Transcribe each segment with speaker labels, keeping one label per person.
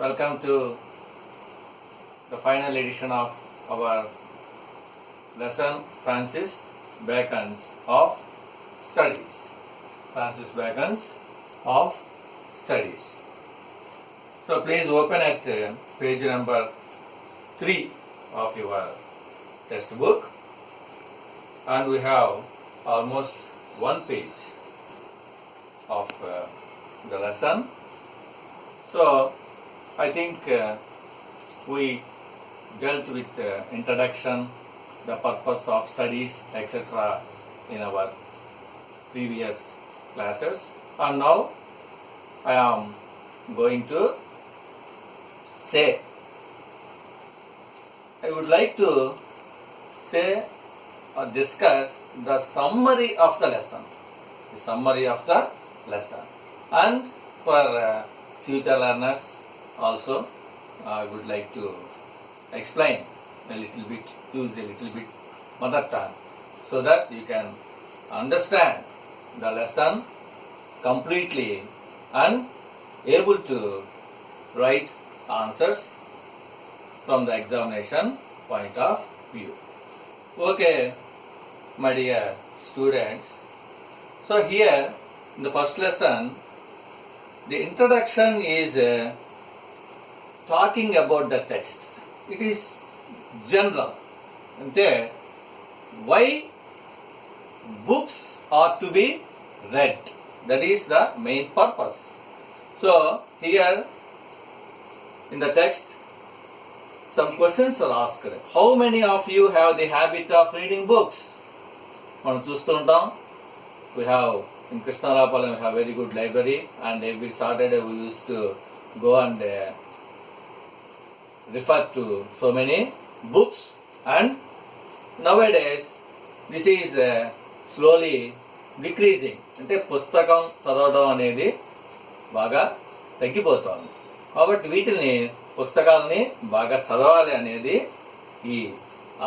Speaker 1: Welcome to the final edition of our lesson Francis Bacon's of Studies. Francis Bacon's of Studies. So please open at page number 3 of your textbook, and we have almost one page of the lesson. So I think we dealt with introduction, the purpose of studies, etc. in our previous classes, and now I am going to I would like to say or discuss the summary of the lesson. And for future learners also, I would like to explain a little bit, use a little bit mother tongue, so that you can understand the lesson completely and able to write answers from the examination point of view. Okay, my dear students. So here in the first lesson, the introduction is talking about the text. It is general. And why books are to be read. That is the main purpose. So here in the text, some questions are asked. How many of you have the habit of reading books? మనం చూస్తూ ఉంటాం. We have in Krishnarapalam, we have very good library, and every Saturday we used to go and refer to so many books, and nowadays this is slowly decreasing. అంటే పుస్తకం చదవడం అనేది బాగా తగ్గిపోతోంది. కాబట్టి వీటిని పుస్తకాలని బాగా చదవాలి అనేది ఈ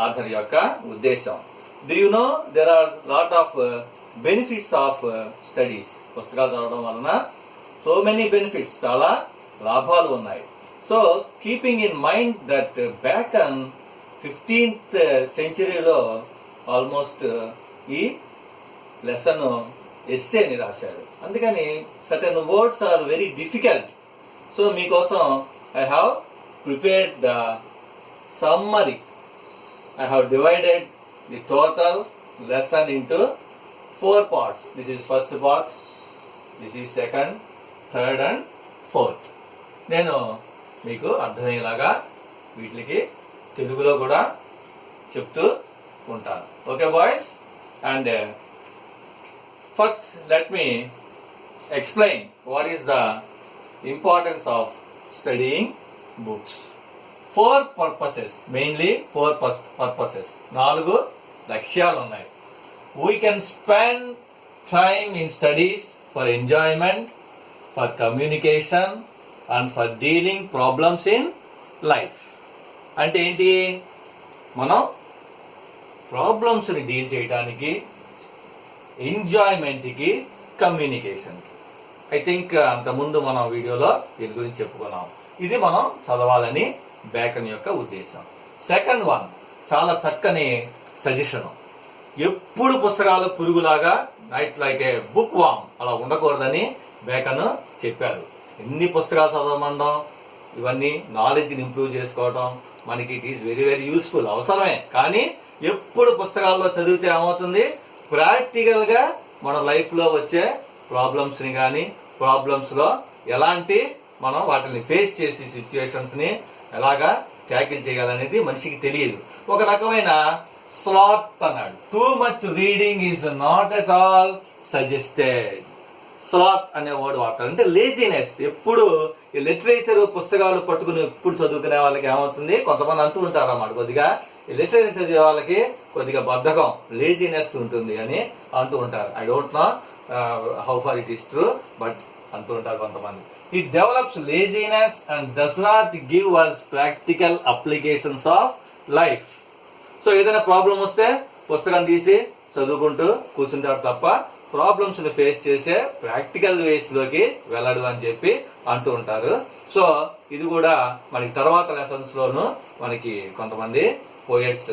Speaker 1: ఆథర్ యొక్క ఉద్దేశం. Do you know there are lot of benefits of studies? పుస్తకాలు చదవడం వలన so many benefits, చాలా లాభాలు ఉన్నాయి. So keeping in mind that Bacon 15th centuryలో ఆల్మోస్ట్ ఈ లెసన్ ఎస్సేని రాశాడు. అందుకని certain words are very difficult. So మీకోసం I have prepared the summary. I have divided the total lesson into 4 parts. This is first part, this is second, third and fourth. నేను మీకు అర్థమయ్యేలాగా వీటికి తెలుగులో కూడా చెప్తూ ఉంటాను. Okay boys, and first let me explain what is the importance of studying books. 4 purposes, mainly 4 purposes. 4 లక్ష్యాలు ఉన్నాయి. We can spend time in studies for enjoyment, for communication and for dealing problems in life. అంటే ఏంటి? మనం ప్రాబ్లమ్స్ని deal చేయడానికి, ఎంజాయ్మెంట్కి, కమ్యూనికేషన్కి. I think అంతకుముందు మనం వీడియోలో దీని గురించి చెప్పుకున్నాం. ఇది మనం చదవాలని బేకన్ యొక్క ఉద్దేశం. సెకండ్ వన్, చాలా చక్కని సజెషను. ఎప్పుడు పుస్తకాలు పురుగులాగా నైట్ లైక్ ఏ బుక్ వామ్ అలా ఉండకూడదని బేకన్ చెప్పారు. ఎన్ని పుస్తకాలు చదవమండం, ఇవన్నీ నాలెడ్జ్ని ఇంప్రూవ్ చేసుకోవడం మనకి it is very very useful, అవసరమే. కానీ ఎప్పుడు పుస్తకాల్లో చదివితే ఏమవుతుంది? ప్రాక్టికల్గా మన లైఫ్లో వచ్చే ప్రాబ్లమ్స్ని కానీ, ప్రాబ్లమ్స్లో ఎలాంటి మనం వాటిని ఫేస్ చేసే సిచ్యువేషన్స్ని ఎలాగా ట్యాకిల్ చేయాలనేది మనిషికి తెలియదు. ఒక రకమైన స్లాత్ అన్నాడు. Too much reading is not at all suggested. Sloth అనే వర్డ్ వాడతారు, అంటే లేజినెస్. ఎప్పుడు ఈ లిటరేచర్ పుస్తకాలు పట్టుకుని ఎప్పుడు చదువుకునే వాళ్ళకి ఏమవుతుంది, కొంతమంది అంటూ ఉంటారు అన్నమాట, కొద్దిగా ఈ లిటరేచర్ చదివే వాళ్ళకి కొద్దిగా బద్ధకం, లేజినెస్ ఉంటుంది అని అంటూ ఉంటారు. I don't know how far it is true, but అంటూ ఉంటారు కొంతమంది. It develops laziness and does not give us practical applications of life. So ఏదైనా ప్రాబ్లం వస్తే పుస్తకం తీసి చదువుకుంటూ కూర్చుంటాడు తప్ప ప్రాబ్లమ్స్ ని ఫేస్ చేసే ప్రాక్టికల్ వేస్ లోకి వెళ్ళడు అని చెప్పి అంటూ ఉంటారు. సో ఇది కూడా మనకి తర్వాత లెసన్స్ లోను మనకి కొంతమంది పోయట్స్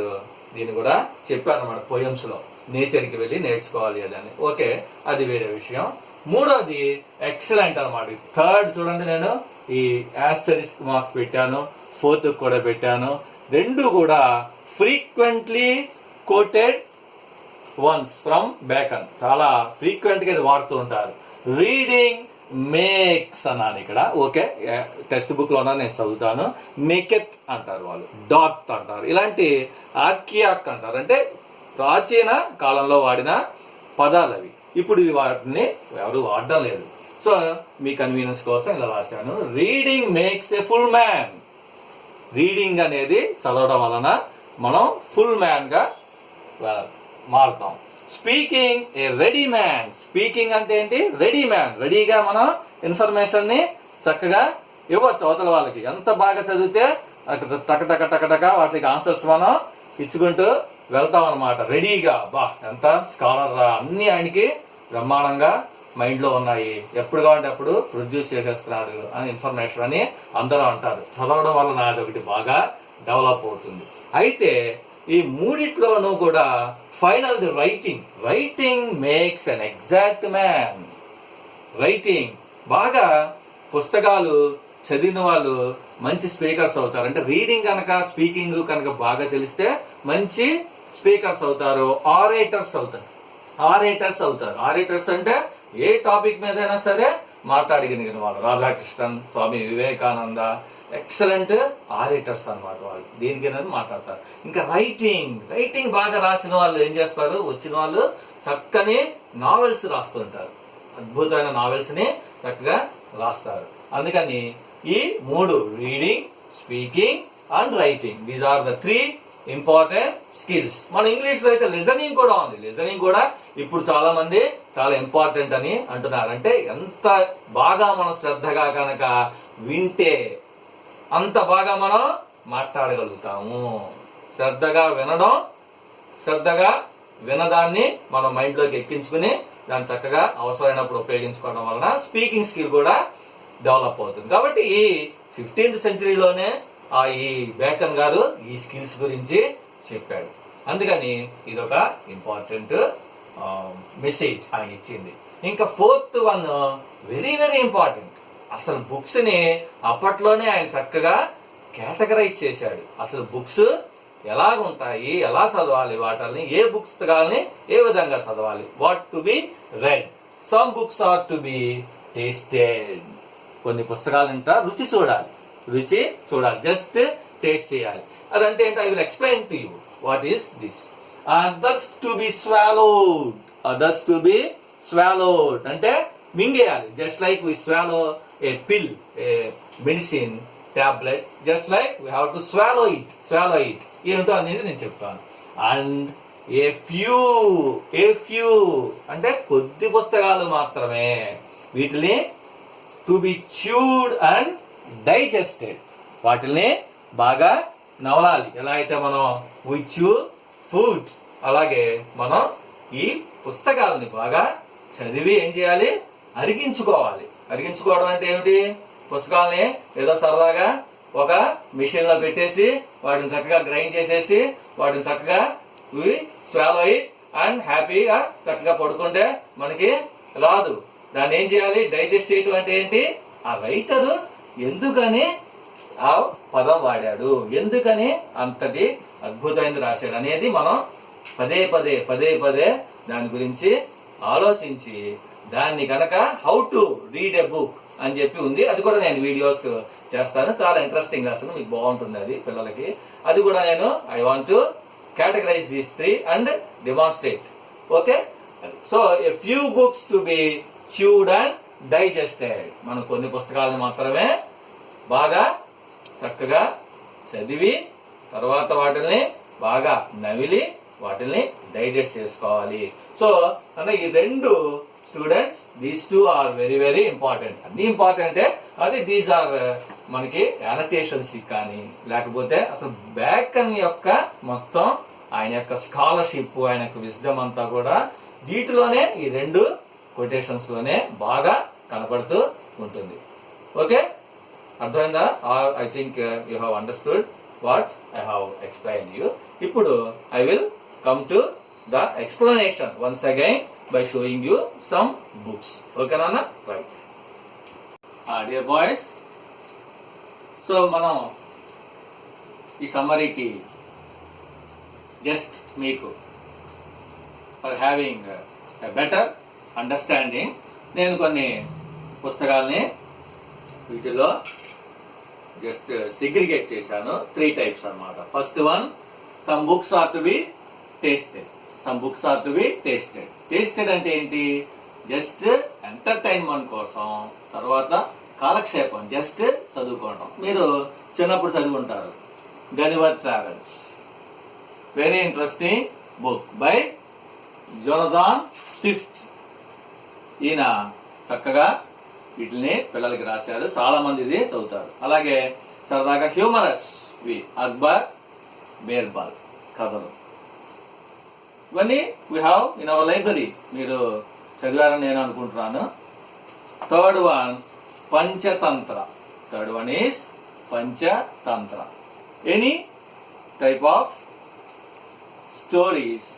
Speaker 1: దీన్ని కూడా చెప్పారన్నమాట, పోయమ్స్ లో నేచర్కి వెళ్ళి నేర్చుకోవాలి అని. ఓకే, అది వేరే విషయం. మూడోది ఎక్సలెంట్ అనమాట. థర్డ్ చూడండి, నేను ఈ ఆస్టరిస్క్ మార్క్స్ పెట్టాను, ఫోర్త్ కూడా పెట్టాను. రెండు కూడా frequently quoted ones from Bacon, చాలా ఫ్రీక్వెంట్ గా ఇది వాడుతూ ఉంటారు. రీడింగ్ మేక్స్ అన్నాను ఇక్కడ. ఓకే, టెక్స్ట్ బుక్ లో నేను చదువుతాను. మేకెత్ అంటారు వాళ్ళు, డాట్ అంటారు, ఇలాంటి ఆర్కియాక్ అంటారు, అంటే ప్రాచీన కాలంలో వాడిన పదాలు అవి. ఇప్పుడు వాటిని ఎవరు వాడడం లేదు. సో మీ కన్వీనియన్స్ కోసం ఇలా రాశాను. Reading makes a full man. Reading అనేది చదవడం వలన మనం ఫుల్ మ్యాన్ గా మారుతాం. స్పీకింగ్ ఏ రెడీ మ్యాన్. స్పీకింగ్ అంటే ఏంటి? Ready man. రెడీగా మనం ఇన్ఫర్మేషన్ ని చక్కగా ఇవ్వచ్చు అవతల వాళ్ళకి. ఎంత బాగా చదివితే టక టక టక టక వాటికి ఆన్సర్స్ మనం ఇచ్చుకుంటూ వెళ్తాం అనమాట రెడీగా. బా ఎంత స్కాలర్ రా, అన్ని ఆయనకి బ్రహ్మాండంగా మైండ్ లో ఉన్నాయి, ఎప్పుడు కావాలంటే అప్పుడు ప్రొడ్యూస్ చేసేస్తున్నాడు అని ఇన్ఫర్మేషన్ అని అందరూ అంటారు. చదవడం వల్ల నాది ఒకటి బాగా డెవలప్ అవుతుంది. అయితే ఈ మూడిట్లోనూ కూడా final the writing. Writing makes an exact man. Writing బాగా పుస్తకాలు చదివిన వాళ్ళు మంచి స్పీకర్స్ అవుతారు. అంటే రీడింగ్ కనుక స్పీకింగ్ కనుక బాగా తెలిస్తే మంచి స్పీకర్స్ అవుతారు, ఆరేటర్స్ అవుతారు. ఆరేటర్స్ అంటే ఏ టాపిక్ మీద అయినా సరే మాట్లాడగలిగిన వాళ్ళు. రాధాకృష్ణన్, స్వామి వివేకానంద ఎక్సలెంట్ ఆరేటర్స్ అన్నమాట వాళ్ళు. దేనికైనా మాట్లాడతారు. ఇంకా రైటింగ్ బాగా రాసిన వాళ్ళు ఏం చేస్తారు? వచ్చిన వాళ్ళు చక్కని నావెల్స్ రాస్తుంటారు, అద్భుతమైన నావెల్స్ ని చక్కగా రాస్తారు. అందుకని ఈ మూడు, reading, speaking and writing, these are the 3 important skills. మన ఇంగ్లీష్ లో అయితే లిజనింగ్ కూడా ఉంది. లిజనింగ్ కూడా ఇప్పుడు చాలా మంది చాలా ఇంపార్టెంట్ అని అంటున్నారు. అంటే ఎంత బాగా మనం శ్రద్ధగా కనుక వింటే అంత బాగా మనం మాట్లాడగలుగుతాము. శ్రద్ధగా వినడం, శ్రద్ధగా వినదాన్ని మనం మైండ్ లోకి ఎక్కించుకుని దాన్ని చక్కగా అవసరమైనప్పుడు ఉపయోగించుకోవడం వలన స్పీకింగ్ స్కిల్ కూడా డెవలప్ అవుతుంది. కాబట్టి ఈ 15th సెంచరీలోనే ఈ బేకన్ గారు ఈ స్కిల్స్ గురించి చెప్పాడు. అందుకని ఇదొక ఇంపార్టెంట్ మెసేజ్ ఆయన ఇచ్చింది. ఇంకా 4th one very very important. అసలు బుక్స్ ని అప్పట్లోనే ఆయన చక్కగా కేటగరైజ్ చేశాడు. అసలు బుక్స్ ఎలాగుంటాయి, ఎలా చదవాలి, వాటిని ఏ పుస్తకాలని ఏ విధంగా చదవాలి. What to be read, some books are to be tasted. కొన్ని పుస్తకాలంట రుచి చూడాలి, జస్ట్ టేస్ట్ చేయాలి. అదంటే ఏంటి? I will explain to you what is this. Others to be swallowed అంటే మింగేయాలి. Just like we swallow a pill, a medicine tablet, just like we have to swallow it. ఏమిటో అనేది నేను చెప్తాను. అండ్ ఏ ఫ్యూ అంటే కొద్ది పుస్తకాలు మాత్రమే. వీటిని to be chewed and digested, వాటిని బాగా నవలాలి. ఎలా అయితే మనం వి చ్యూ ఫుడ్, అలాగే మనం ఈ పుస్తకాలని బాగా చదివి ఏం చేయాలి? అరిగించుకోవడం అంటే ఏమిటి? పుస్తకాలని ఏదో సరదాగా ఒక మిషన్ లో పెట్టేసి వాటిని చక్కగా గ్రైండ్ చేసేసి వాటిని చక్కగా స్వాలో ఇట్ అండ్ హ్యాపీగా చక్కగా పడుకుంటే మనకి రాదు. దాన్ని ఏం చేయాలి? డైజెస్ట్ చేయటం అంటే ఏంటి? ఆ రైటరు ఎందుకని ఆ పదం వాడాడు, ఎందుకని అంతటి అద్భుతమైనది రాశాడు అనేది మనం పదే దాని గురించి ఆలోచించి దాన్ని కనుక how to read a book అని చెప్పి ఉంది. అది కూడా నేను వీడియోస్ చేస్తాను, చాలా ఇంట్రెస్టింగ్ అసలు మీకు బాగుంటుంది అది పిల్లలకి. అది కూడా నేను I want to categorize these 3 and demonstrate. Okay, so a few books to be chewed and digested. మనం కొన్ని పుస్తకాలను మాత్రమే బాగా చక్కగా చదివి తర్వాత వాటిని బాగా నవిలి వాటిని డైజెస్ట్ చేసుకోవాలి. సో అంటే ఈ 2 students, these 2 are very very important. అన్ని ఇంపార్టెంటే, అది దీస్ ఆర్ మనకి అనోటేషన్స్ కానీ లేకపోతే అసలు బేకన్ యొక్క మొత్తం ఆయన యొక్క స్కాలర్షిప్, ఆయన యొక్క విజ్డమ్ అంతా కూడా వీటిలోనే ఈ 2 కొటేషన్స్ లోనే బాగా కనపడుతూ ఉంటుంది. ఓకే, అర్థమైందా? I think you have understood what I have explain you. ఇప్పుడు I will come to the explanation once again by showing you some books. ఓకేనా? రైట్. డియర్ బాయ్స్, సో మనం ఈ సమ్మరీకి జస్ట్ మీకు for having a better understanding నేను కొన్ని పుస్తకాలని వీటిలో just segregate చేశాను. 3 టైప్స్ అన్నమాట. First one, some books are to be tasted. Some books are to be tasted. Tasted అంటే ఏంటి? జస్ట్ ఎంటర్టైన్మెంట్ కోసం, తర్వాత కాలక్షేపం, జస్ట్ చదువుకోవడం. మీరు చిన్నప్పుడు చదువుకుంటారు Gulliver Travels, very interesting book by Jonathan Swift. ఈయన చక్కగా వీటిని పిల్లలకి రాశారు, చాలా మంది ఇది చదువుతారు. అలాగే సరదాగా హ్యూమరస్ వి అక్బర్ బీర్బల్ కథలు, ఇవన్నీ we have in our library. మీరు చదివారని నేను అనుకుంటున్నాను. Third one, Panchatantra. Third one is Panchatantra. Any type of stories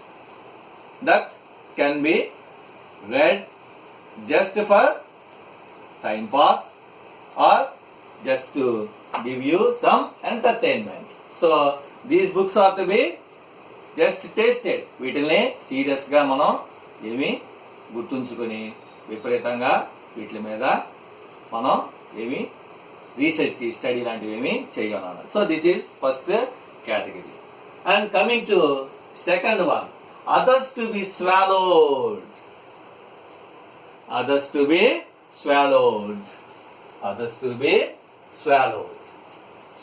Speaker 1: that can be read just for time pass or just to give you some entertainment. So these books are to be just tasted. వీటిని serious గా మనం ఏమి గుర్తుంచుకొని విపరీతంగా వీటి మీద మనం ఏమి రీసెర్చ్ స్టడీ లాంటివి ఏమి చేయగలం. So this is first category. And coming to second one, others to be swallowed. Others to be swallowed. Others to be swallowed.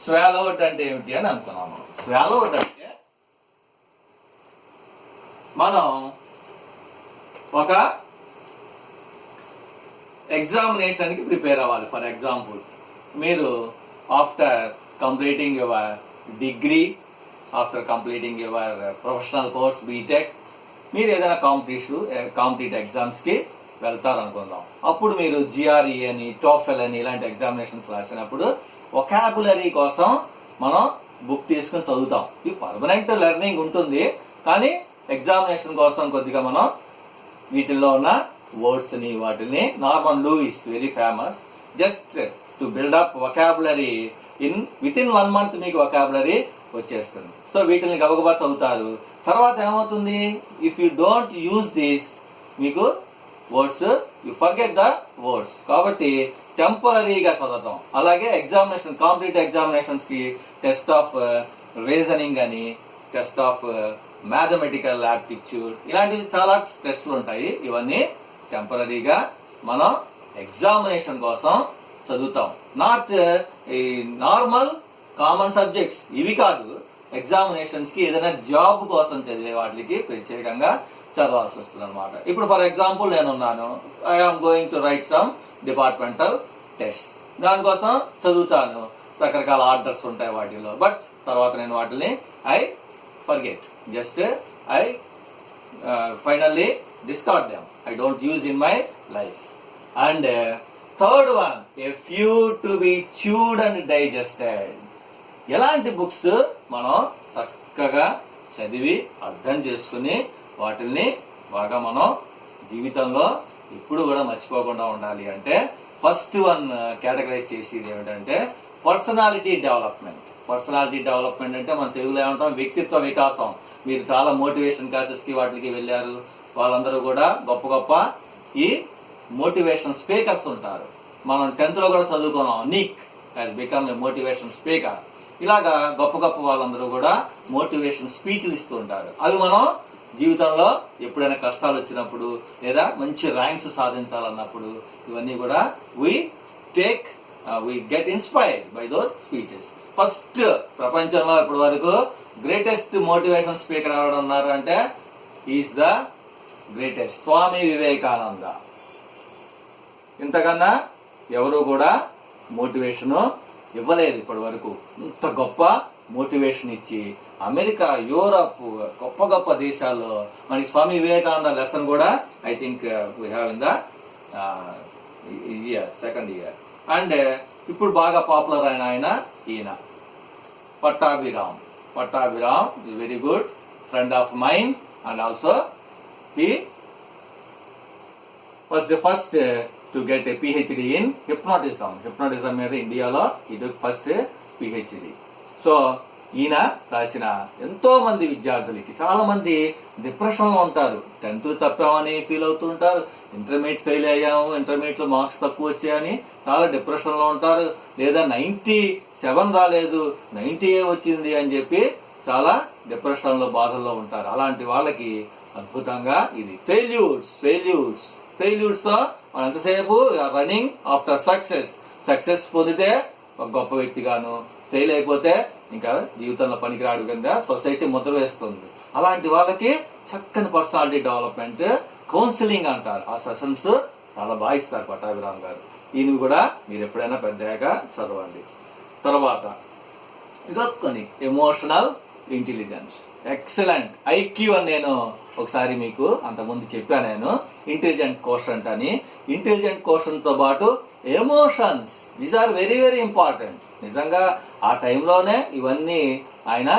Speaker 1: Swallowed అంటే ఏమిటి అని అనుకున్నాము. Swallowed అంటే మనం ఒక ఎగ్జామినేషన్కి ప్రిపేర్ అవ్వాలి. ఫర్ ఎగ్జాంపుల్, మీరు after completing your degree, after completing your professional course B Tech, మీరు ఏదైనా కాంపిటేటివ్ ఎగ్జామ్స్కి వెళ్తారు అనుకుందాం. అప్పుడు మీరు జిఆర్ఈ అని, టోఫెల్ అని ఇలాంటి ఎగ్జామినేషన్స్ రాసినప్పుడు వొకాబులరీ కోసం మనం బుక్ తీసుకుని చదువుతాం. ఇది పర్మనెంట్ లెర్నింగ్ ఉంటుంది, కానీ ఎగ్జామినేషన్ కోసం కొద్దిగా మనం వీటిల్లో ఉన్న వర్డ్స్ని వాటిని, Norman Lewis very famous, just to build up vocabulary within 1 month మీకు వొకాబులరీ వచ్చేస్తుంది. సో వీటిని గబగబా చదువుతారు. తర్వాత ఏమవుతుంది, if you don't use this, మీకు words you forget the words. కాబట్టి టెంపరీగా చదవటం. అలాగే ఎగ్జామినేషన్, కాంపిటేటివ్ ఎగ్జామినేషన్స్ కి టెస్ట్ ఆఫ్ రీజనింగ్ అని, టెస్ట్ ఆఫ్ మ్యాథమెటికల్ యాప్టిట్యూడ్, ఇలాంటివి చాలా టెస్టులు ఉంటాయి. ఇవన్నీ టెంపరీగా మనం ఎగ్జామినేషన్ కోసం చదువుతాం. నాట్ నార్మల్ కామన్ సబ్జెక్ట్స్ ఇవి కాదు. ఎగ్జామినేషన్స్ కి ఏదైనా జాబ్ కోసం చదివే వాటికి ప్రత్యేకంగా చదవాల్సి వస్తుంది అనమాట. ఇప్పుడు ఫర్ ఎగ్జాంపుల్ నేనున్నాను, I'm going to write some departmental test, దానికోసం చదువుతాను. రకరకాల ఆర్డర్స్ ఉంటాయి వాటిలో, బట్ తర్వాత నేను వాటిని I forget, just I finally discard them, I don't use in my life. And third one, a few to be chewed and digested. ఎలాంటి books మనం చక్కగా చదివి అర్థం చేసుకుని వాటిల్ని బాగా మనం జీవితంలో ఇప్పుడు కూడా మర్చిపోకుండా ఉండాలి అంటే, ఫస్ట్ వన్ కేటగరైజ్ చేసేది ఏమిటంటే పర్సనాలిటీ డెవలప్మెంట్. పర్సనాలిటీ డెవలప్మెంట్ అంటే మన తెలుగులో ఏమంటాం, వ్యక్తిత్వ వికాసం. మీరు చాలా మోటివేషన్ క్లాసెస్ కి వాటికి వెళ్ళారు, వాళ్ళందరూ కూడా గొప్ప గొప్ప ఈ మోటివేషన్ స్పీకర్స్ ఉంటారు. మనం 10th లో కూడా చదువుకున్నాం, Nick has become a motivation speaker. ఇలాగా గొప్ప గొప్ప వాళ్ళందరూ కూడా మోటివేషన్ స్పీచ్లు ఇస్తూ ఉంటారు. అవి మనం జీవితంలో ఎప్పుడైనా కష్టాలు వచ్చినప్పుడు లేదా మంచి ర్యాంక్స్ సాధించాలన్నప్పుడు ఇవన్నీ కూడా we get inspired by those speeches. First ప్రపంచంలో ఇప్పటి వరకు గ్రేటెస్ట్ మోటివేషన్ స్పీకర్ ఎవరు ఉన్నారు అంటే is the greatest, Swami Vivekananda. ఇంతకన్నా ఎవరు కూడా మోటివేషన్ ఇవ్వలేదు ఇప్పటి వరకు. ఇంత గొప్ప మోటివేషన్ ఇచ్చి అమెరికా, యూరప్, గొప్ప గొప్ప దేశాల్లో మనకి స్వామి వివేకానంద లెసన్ కూడా I think we have in the year, second year. And ఇప్పుడు బాగా పాపులర్ అయిన ఈయన Pattabhiram is very good friend of mine, and also he was the first to get a PhD in hypnotism మీద ఇండియాలో ఇది ఫస్ట్ PhD. సో ఈయన రాసిన ఎంతో మంది విద్యార్థులకి, చాలా మంది డిప్రెషన్ లో ఉంటారు, 10th తప్పామని ఫీల్ అవుతూ ఉంటారు, ఇంటర్మీడియట్ ఫెయిల్ అయ్యాము, ఇంటర్మీడియట్ లో మార్క్స్ తక్కువ వచ్చాయని చాలా డిప్రెషన్ లో ఉంటారు, లేదా 97 రాలేదు 90 వచ్చింది అని చెప్పి చాలా డిప్రెషన్ లో బాధల్లో ఉంటారు. అలాంటి వాళ్ళకి అద్భుతంగా ఇది ఫెయిల్యూర్స్ తో మనం ఎంతసేపు రన్నింగ్ ఆఫ్టర్ సక్సెస్ పొందితే ఒక గొప్ప వ్యక్తిగాను, ఫెయిల్ అయిపోతే ఇంకా జీవితంలో పనికిరాడు కింద సొసైటీ ముద్ర వేస్తుంది. అలాంటి వాళ్ళకి చక్కని పర్సనాలిటీ డెవలప్మెంట్ కౌన్సిలింగ్ అంటారు, ఆ సెషన్స్ చాలా బాగా ఇస్తారు పట్టాభిరామ్ గారు. ఈయన కూడా మీరు ఎప్పుడైనా పెద్దగా చదవండి. తర్వాత ఇదొక్కని ఎమోషనల్ ఇంటెలిజెన్స్, ఎక్సలెంట్ ఐక్యూ అని నేను ఒకసారి మీకు అంతకుముందు చెప్పాను. నేను ఇంటెలిజెంట్ కోషంట్ అని. ఇంటెలిజెంట్ కోషంట్ తో పాటు emotions, these are very very important. నిజంగా ఆ టైంలోనే ఇవన్నీ ఆయన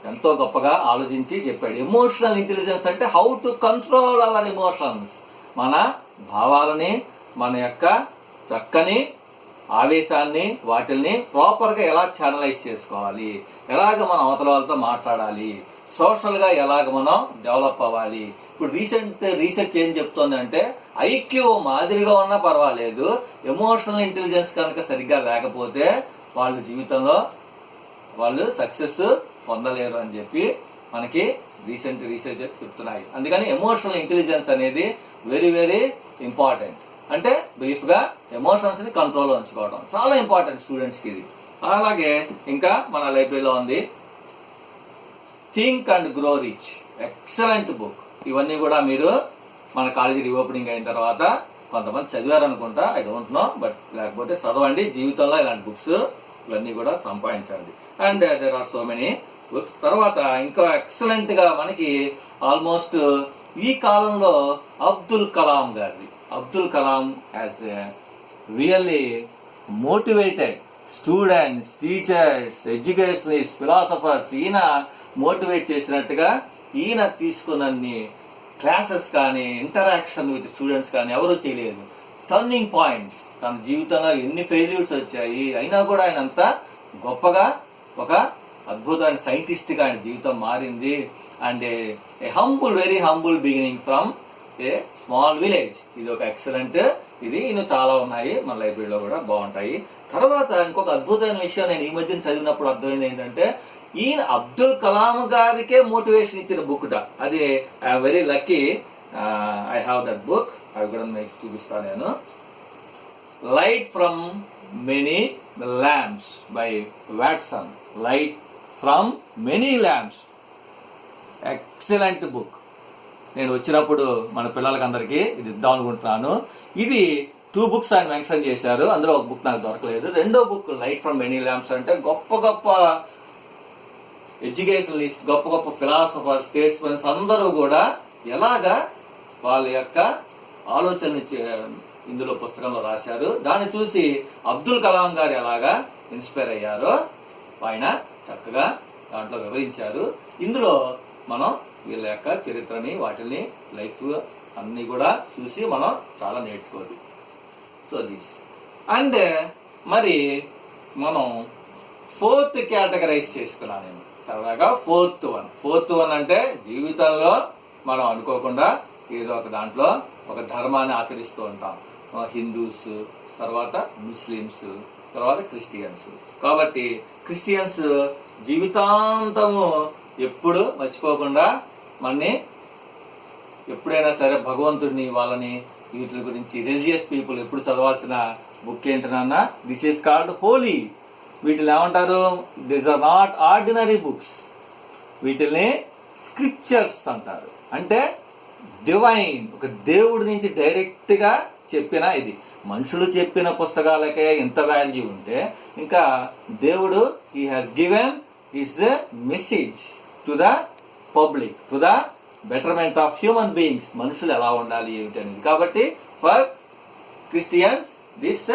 Speaker 1: ఎంతో గొప్పగా ఆలోచించి చెప్పాడు. ఎమోషనల్ ఇంటెలిజెన్స్ అంటే how to control our emotions, మన భావాలని, మన యొక్క చక్కని ఆవేశాన్ని, వాటిల్ని ప్రాపర్ గా ఎలా ఛానలైజ్ చేసుకోవాలి, ఎలాగ మనం అవతల వాళ్ళతో మాట్లాడాలి, సోషల్ గా ఎలాగ మనం డెవలప్ అవ్వాలి. ఇప్పుడు రీసెర్చ్ ఏం చెప్తోంది అంటే ఐక్యూ మాదిరిగా ఉన్నా పర్వాలేదు, ఎమోషనల్ ఇంటెలిజెన్స్ కనుక సరిగ్గా లేకపోతే వాళ్ళ జీవితంలో వాళ్ళు సక్సెస్ పొందలేరు అని చెప్పి మనకి రీసెర్చెస్ చెప్తున్నాయి. అందుకని ఎమోషనల్ ఇంటెలిజెన్స్ అనేది వెరీ వెరీ ఇంపార్టెంట్. అంటే బ్రీఫ్ గా ఎమోషన్స్ ని కంట్రోల్లో ఉంచుకోవడం చాలా ఇంపార్టెంట్ స్టూడెంట్స్ కి ఇది. అలాగే ఇంకా మన లైబ్రరీలో ఉంది think and grow rich, excellent book. ఇవన్నీ కూడా మీరు మన కాలేజీ రీఓపెనింగ్ అయిన తర్వాత కొంతమంది చదివారనుకుంటా, ఐ డోంట్ నో, బట్ లేకపోతే చదవండి. జీవితంలో ఇలాంటి బుక్స్ ఇవన్నీ కూడా సంపాదించండి. And there are so many books. తర్వాత ఇంకా ఎక్సలెంట్ గా మనకి ఆల్మోస్ట్ ఈ కాలంలో Abdul Kalam has really motivated students, teachers, educationist, philosophers, ఈయన మోటివేట్ చేసినట్టుగా ఈయన తీసుకున్నన్ని క్లాసెస్ కానీ ఇంటరాక్షన్ విత్ స్టూడెంట్స్ కానీ ఎవరు చేయలేదు. టర్నింగ్ పాయింట్స్, తన జీవితంలో ఎన్ని ఫెయిల్యూర్స్ వచ్చాయి అయినా కూడా ఆయన అంతా గొప్పగా ఒక అద్భుతమైన సైంటిస్ట్ గా ఆయన జీవితం మారింది. And a humble, very humble beginning from a small village. ఇది ఒక ఎక్సలెంట్. ఇది ఇನ್ನು చాలా ఉన్నాయి మన లైబ్రరీలో కూడా బాగుంటాయి. తర్వాత ఇంకొక అద్భుతమైన విషయం నేను ఈ మధ్యన చదివినప్పుడు అర్థమైంది ఏంటంటే ఈయన అబ్దుల్ కలాం గారికే మోటివేషన్ ఇచ్చిన బుక్ట. అది I'm very lucky, I have that book. అవి కూడా మీకు చూపిస్తాను నేను. Light from many lamps by Watson. Light from many lamps, excellent book. నేను వచ్చినప్పుడు మన పిల్లలకి అందరికీ ఇది ఇద్దాం అనుకుంటున్నాను. ఇది 2 బుక్స్ ఆయన మెన్షన్ చేశారు, అందులో ఒక బుక్ నాకు దొరకలేదు. రెండో book light from many lamps అంటే గొప్ప గొప్ప ఎడ్యుకేషనలిస్ట్, గొప్ప గొప్ప ఫిలాసఫర్, స్టేట్స్మెన్స్ అందరూ కూడా ఎలాగా వాళ్ళ యొక్క ఆలోచనలు ఇందులో పుస్తకంలో రాశారు. దాన్ని చూసి అబ్దుల్ కలాం గారు ఎలాగా ఇన్స్పైర్ అయ్యారో ఆయన చక్కగా దాంట్లో వివరించారు. ఇందులో మనం వీళ్ళ యొక్క చరిత్రని, వాటిని, లైఫ్ అన్ని కూడా చూసి మనం చాలా నేర్చుకోవాలి. సో దిస్ అండ్ మరి మనం 4th కేటగరైజ్ చేసుకున్నాను నేను సరదాగా. ఫోర్త్ వన్ అంటే జీవితంలో మనం అనుకోకుండా ఏదో ఒక దాంట్లో ఒక ధర్మాన్ని ఆచరిస్తూ ఉంటాం. హిందూస్, తర్వాత ముస్లిమ్స్, తర్వాత క్రిస్టియన్స్. కాబట్టి క్రిస్టియన్స్ జీవితాంతము ఎప్పుడు మర్చిపోకుండా మనని ఎప్పుడైనా సరే భగవంతుడిని, వాళ్ళని, వీటి గురించి రిలీజియస్ పీపుల్ ఎప్పుడు చదవాల్సిన బుక్ ఏంటన్నా, దిస్ ఈస్ కాల్డ్ హోలీ. వీటిని ఏమంటారు? These are not ordinary books. వీటిని స్క్రిప్చర్స్ అంటారు. అంటే డివైన్, ఒక దేవుడి నుంచి డైరెక్ట్ గా చెప్పిన ఇది. మనుషులు చెప్పిన పుస్తకాలకే ఇంత వాల్యూ ఉంటే ఇంకా దేవుడు he has given his message to the public, to the betterment of human beings. మనుషులు ఎలా ఉండాలి ఏమిటి అనేది. కాబట్టి for Christians this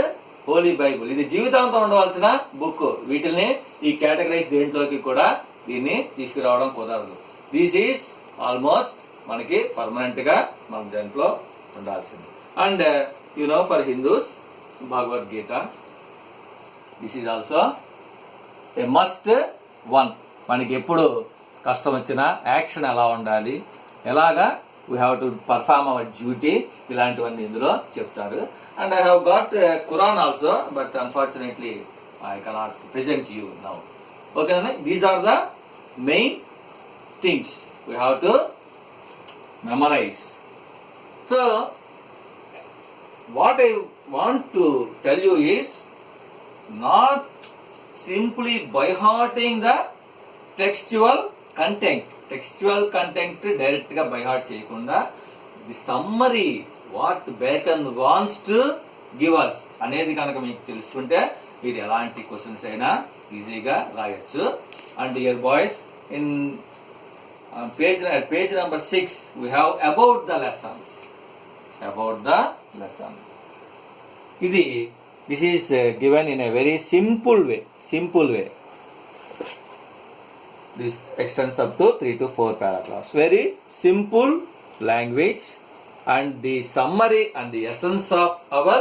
Speaker 1: holy Bible, ఇది జీవితాంతం ఉండవలసిన బుక్. వీటిని ఈ కేటగరైజ్ దేంట్లోకి కూడా దీన్ని తీసుకురావడం కుదరదు. దిస్ ఈస్ ఆల్మోస్ట్ మనకి పర్మనెంట్ గా మన దాంట్లో ఉండాల్సింది. And for Hindus Bhagavad Gita, this is also a must one. మనకి ఎప్పుడు కష్టం వచ్చినా యాక్షన్ ఎలా ఉండాలి, ఎలాగా we have to perform our duty, ఇలాంటివన్నీ ఇందులో చెప్తారు. And I have got Quran also, but unfortunately I cannot present you now. ఓకేనా? These are the main things we have to memorize. So what I want to tell you is not simply by hearting the textual content direct ga by heart cheyakunda the summary what Bacon wants to give us అనేది కనుక మీకు తెలుసుకుంటే మీరు ఎలాంటి questions అయినా ఈజీగా రాయొచ్చు. And dear boys, in page number 6 we have about the lesson. This is given in a very simple way. This extends up to 3 to 4 paragraphs. Very simple language and the summary and the essence of our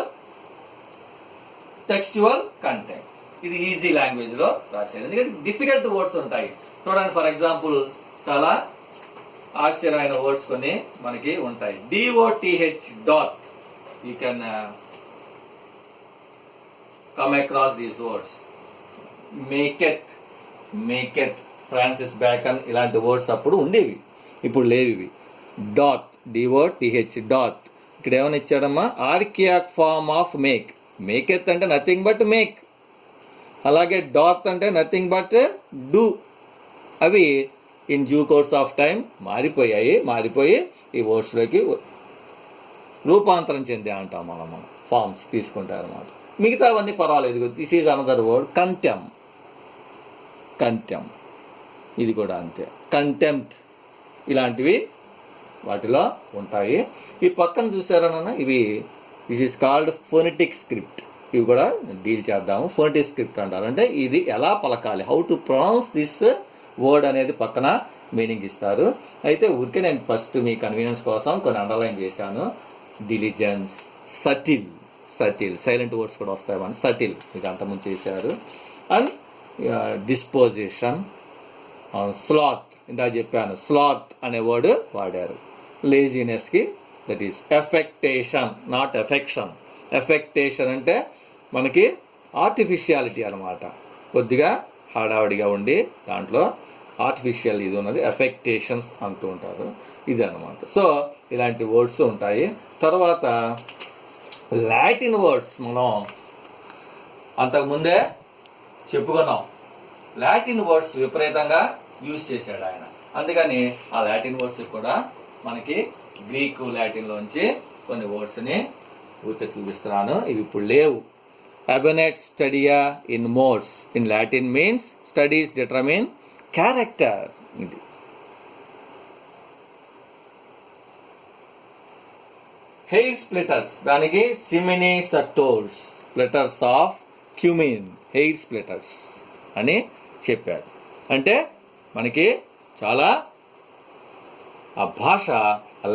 Speaker 1: textual content. ఇది easy language లో రాసేది, ఎందుకంటే difficult words ఉంటాయి. చూడండి, for example చాలా ఆశ్చర్యమైన words కొన్ని మనకి ఉంటాయి. DOTH doth, you can come across these words. Maketh, Francis Bacon, ఇలాంటి వర్డ్స్ అప్పుడు ఉండేవి, ఇప్పుడు లేవి. డాట్, DOTH డాట్, ఇక్కడ ఏమైనా ఇచ్చాడమ్మా, ఆర్కియాక్ ఫార్మ్ ఆఫ్ మేకెత్ అంటే నథింగ్ బట్ మేక్, అలాగే డాట్ అంటే నథింగ్ బట్ డూ. అవి in due course of time మారిపోయి ఈ వర్డ్స్లోకి రూపాంతరం చెందే అంటాం మనం ఫార్మ్స్ తీసుకుంటారన్నమాట. మిగతా అవన్నీ పర్వాలేదు. దిస్ ఈజ్ అనదర్ వర్డ్ కంటెమ్, ఇది కూడా అంతే. కంటెంప్ట్, ఇలాంటివి వాటిలో ఉంటాయి. ఈ పక్కన చూసారన్న, ఇవి this is called phonetic script. ఇవి కూడా డీల్ చేద్దాము. ఫోనెటిక్ స్క్రిప్ట్ అంటారు, అంటే ఇది ఎలా పలకాలి, how to pronounce this word అనేది పక్కన మీనింగ్ ఇస్తారు. అయితే ఊరికే నేను ఫస్ట్ మీ కన్వీనియన్స్ కోసం కొన్ని అండర్లైన్ చేశాను. డిలిజెన్స్, సటిల్, సైలెంట్ వర్డ్స్ కూడా వస్తాయి మన సటిల్, ఇది అంతకుముందు చేశారు. అండ్ డిస్పోజిషన్, స్లాత్, ఇందా చెప్పాను, స్లాత్ అనే వర్డ్ వాడారు. లేజినెస్కి దట్ ఈస్ ఎఫెక్టేషన్, నాట్ ఎఫెక్షన్. ఎఫెక్టేషన్ అంటే మనకి ఆర్టిఫిషియాలిటీ అనమాట, కొద్దిగా హడావిడిగా ఉండి దాంట్లో ఆర్టిఫిషియల్ ఇది ఉన్నది, ఎఫెక్టేషన్స్ అంటూ ఉంటారు, ఇది అనమాట. సో ఇలాంటి వర్డ్స్ ఉంటాయి. తర్వాత లాటిన్ వర్డ్స్ మనం అంతకుముందే చెప్పుకున్నాం. లాటిన్ వర్డ్స్ విపరీతంగా యూజ్ చేశాడు ఆయన, అందుకని ఆ లాటిన్ వర్డ్స్ కూడా మనకి గ్రీకు లాటిన్లోంచి కొన్ని వర్డ్స్ని ఊరికే చూపిస్తున్నాను. ఇవి ఇప్పుడు లేవు. Abonnet studia in modes in Latin means studies determine character. Hair splitters, దానికి simini suctors, splitters of cumin, hair splitters అని చెప్పారు. అంటే మనకి చాలా ఆ భాష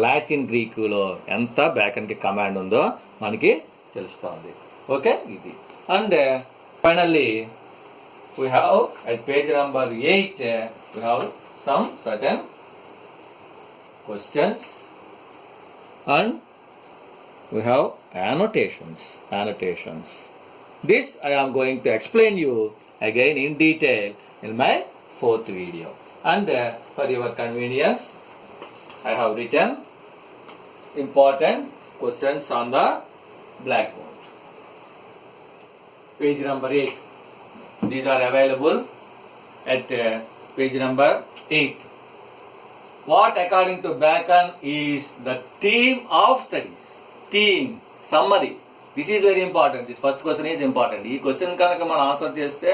Speaker 1: లాటిన్ గ్రీకులో ఎంత బ్యాకన్కి కమాండ్ ఉందో మనకి తెలుస్తుంది. Okay, easy. And finally we have at page number 8 we have some certain questions and we have annotations. This I am going to explain you again in detail in my 4th video. And for your convenience I have written important questions on the blackboard. Page number 8. These are available at page number 8. What according to Bacon is the theme of studies? Theme, summary. This is very important. This first question is important. ఈ question కనుక మనం answer చేస్తే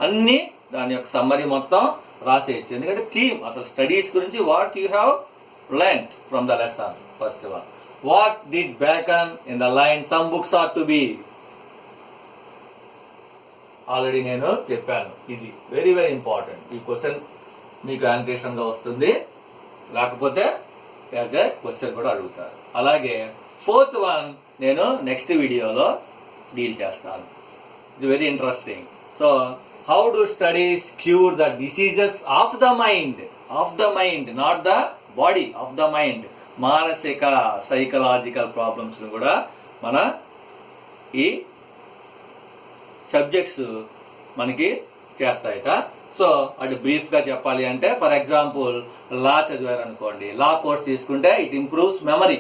Speaker 1: అన్ని దాని యొక్క summary మొత్తం రాసేయచ్చు. ఎందుకంటే theme, అసలు స్టడీస్ గురించి what you have learned from the lesson. First one, what did Bacon in the line some books ought to be? Already నేను చెప్పాను. ఇది వెరీ వెరీ ఇంపార్టెంట్. ఈ క్వశ్చన్ మీకు యానిటేషన్ గా వస్తుంది, లేకపోతే యాజ్ ఏ క్వశ్చన్ కూడా అడుగుతారు. అలాగే 4th వన్ నేను నెక్స్ట్ వీడియోలో డీల్ చేస్తాను. ఇది very interesting. So how do studies cure the diseases of the mind, not the body, of the mind. మానసిక సైకలాజికల్ ప్రాబ్లమ్స్ కూడా మన ఈ సబ్జెక్ట్స్ మనకి చేస్తాయట. సో అటు బ్రీఫ్ గా చెప్పాలి అంటే, ఫర్ ఎగ్జాంపుల్ లా చదివారు అనుకోండి, లా కోర్స్ తీసుకుంటే ఇట్ ఇంప్రూవ్స్ మెమరీ.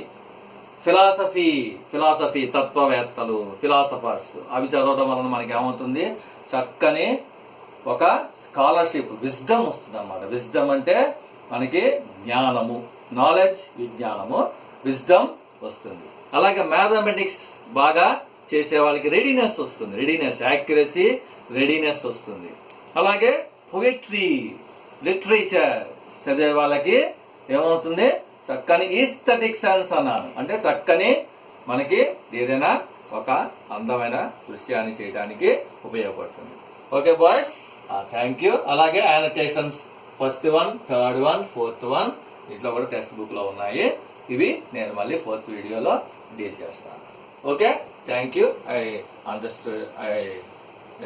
Speaker 1: ఫిలాసఫీ తత్వవేత్తలు, ఫిలాసఫర్స్, అవి చదవడం వలన మనకి ఏమవుతుంది, చక్కని ఒక స్కాలర్షిప్, విజ్డమ్ వస్తుంది అన్నమాట. విజ్డమ్ అంటే మనకి జ్ఞానము, నాలెడ్జ్, విజ్ఞానము, విజ్డమ్ వస్తుంది. అలాగే మ్యాథమెటిక్స్ బాగా చేసే వాళ్ళకి రెడీనెస్ వస్తుంది, యాక్యురసీ, రెడీనెస్ వస్తుంది. అలాగే పొయిట్రీ, లిటరేచర్ చదివే వాళ్ళకి ఏమవుతుంది, చక్కని ఈస్థెటిక్ సెన్స్ అన్నాను, అంటే చక్కని మనకి ఏదైనా ఒక అందమైన దృశ్యాన్ని చేయడానికి ఉపయోగపడుతుంది. Okay boys, thank you. అలాగే annotations first one, third one, 4th one ఇట్లా కూడా టెక్స్ట్ బుక్ లో ఉన్నాయి. ఇవి నేను మళ్ళీ 4th వీడియోలో డీల్ చేస్తాను. Okay, thank you.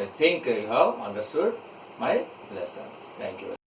Speaker 1: I think you have understood my lesson. Thank you.